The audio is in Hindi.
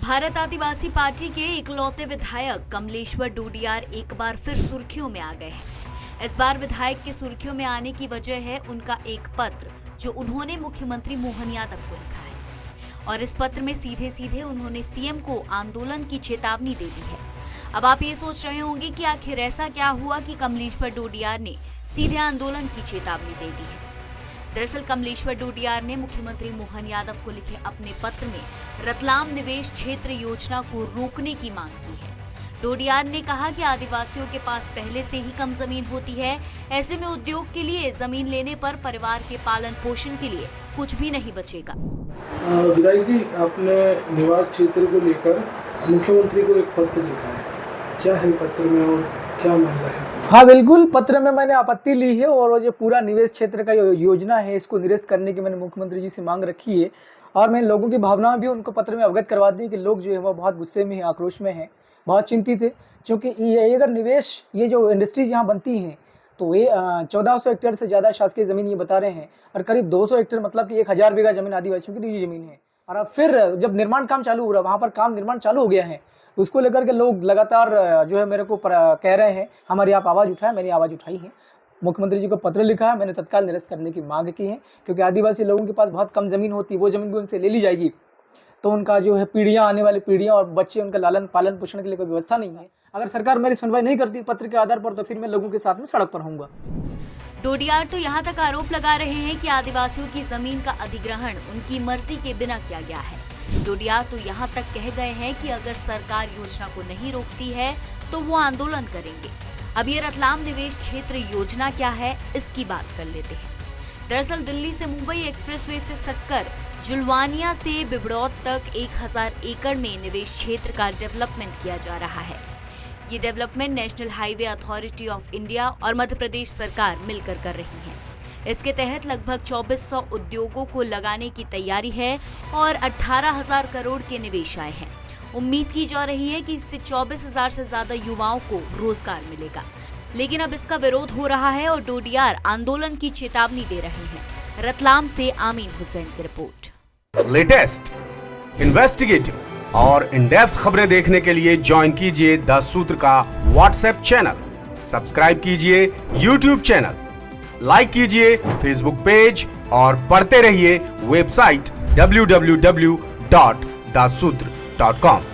भारत आदिवासी पार्टी के इकलौते विधायक कमलेश्वर डोडियार एक बार फिर सुर्खियों में आ गए हैं। इस बार विधायक के सुर्खियों में आने की वजह है उनका एक पत्र जो उन्होंने मुख्यमंत्री मोहन यादव को लिखा है और इस पत्र में सीधे सीधे उन्होंने सीएम को आंदोलन की चेतावनी दे दी है। अब आप ये सोच रहे होंगे कि आखिर ऐसा क्या हुआ कि कमलेश्वर डोडियार ने सीधे आंदोलन की चेतावनी दे दी है। दरअसल कमलेश्वर डोडियार ने मुख्यमंत्री मोहन यादव को लिखे अपने पत्र में रतलाम निवेश क्षेत्र योजना को रोकने की मांग की है। डोडियार ने कहा कि आदिवासियों के पास पहले से ही कम जमीन होती है, ऐसे में उद्योग के लिए जमीन लेने पर परिवार के पालन पोषण के लिए कुछ भी नहीं बचेगा। विधायक जी, आपने निवास क्षेत्र को लेकर मुख्यमंत्री को एक पत्र लिखा है, क्या है पत्र में और क्या मामला है? हाँ बिल्कुल, पत्र में मैंने आपत्ति ली है और जो पूरा निवेश क्षेत्र का योजना है इसको निरस्त करने की मैंने मुख्यमंत्री जी से मांग रखी है और मैं लोगों की भावनाएं भी उनको पत्र में अवगत करवा दी कि लोग जो है वो बहुत गुस्से में है, आक्रोश में है, बहुत चिंतित है। क्योंकि ये अगर निवेश ये जो इंडस्ट्रीज यहाँ बनती हैं तो ये 1400 हेक्टेयर से ज़्यादा शासकीय ज़मीन ये बता रहे हैं और करीब 200 हेक्टेयर मतलब कि 1000 बीघा जमीन आदिवासियों की निजी ज़मीन है। और अब फिर जब निर्माण काम चालू हो रहा है, वहाँ पर काम निर्माण चालू हो गया है, उसको लेकर के लोग लगातार जो है मेरे को कह रहे हैं हमारी आप आवाज़ उठाएं। मैंने आवाज़ उठाई है, मुख्यमंत्री जी को पत्र लिखा है, मैंने तत्काल निरस्त करने की मांग की है। क्योंकि आदिवासी लोगों के पास बहुत कम ज़मीन होती है, वो ज़मीन भी उनसे ले ली जाएगी तो उनका जो है पीढ़ियाँ, आने वाली पीढ़ियाँ और बच्चे, उनका लालन पालन पोषण के लिए कोई व्यवस्था नहीं है। अगर सरकार मेरी सुनवाई नहीं करती पत्र के आधार पर तो फिर मैं लोगों के साथ में सड़क पर होऊंगा। डोडियार तो यहाँ तक आरोप लगा रहे हैं कि आदिवासियों की जमीन का अधिग्रहण उनकी मर्जी के बिना किया गया है। डोडियार तो यहाँ तक कह गए हैं कि अगर सरकार योजना को नहीं रोकती है तो वो आंदोलन करेंगे। अब ये रतलाम निवेश क्षेत्र योजना क्या है, इसकी बात कर लेते हैं। दरअसल दिल्ली से मुंबई एक्सप्रेसवे से सटकर जुलवानिया से बिबड़ौत तक 1000 एकड़ में निवेश क्षेत्र का डेवलपमेंट किया जा रहा है। ये development national highway authority of India और मध्य प्रदेश सरकार मिलकर कर रही है। इसके तहत लगभग 2400 उद्योगों को लगाने की तैयारी है और 18,000 करोड़ के निवेश आए हैं। उम्मीद की जा रही है कि इससे 24,000 से ज्यादा युवाओं को रोजगार मिलेगा। लेकिन अब इसका विरोध हो रहा है और डोडियार आंदोलन की चेतावनी दे रहे हैं। रतलाम से आमीन हुसैन की रिपोर्ट। लेटेस्ट, इन्वेस्टिगेटिव और इन डेप्थ खबरें देखने के लिए ज्वाइन कीजिए द सूत्र का व्हाट्सएप चैनल, सब्सक्राइब कीजिए यूट्यूब चैनल, लाइक कीजिए फेसबुक पेज और पढ़ते रहिए वेबसाइट www.dasudr.com।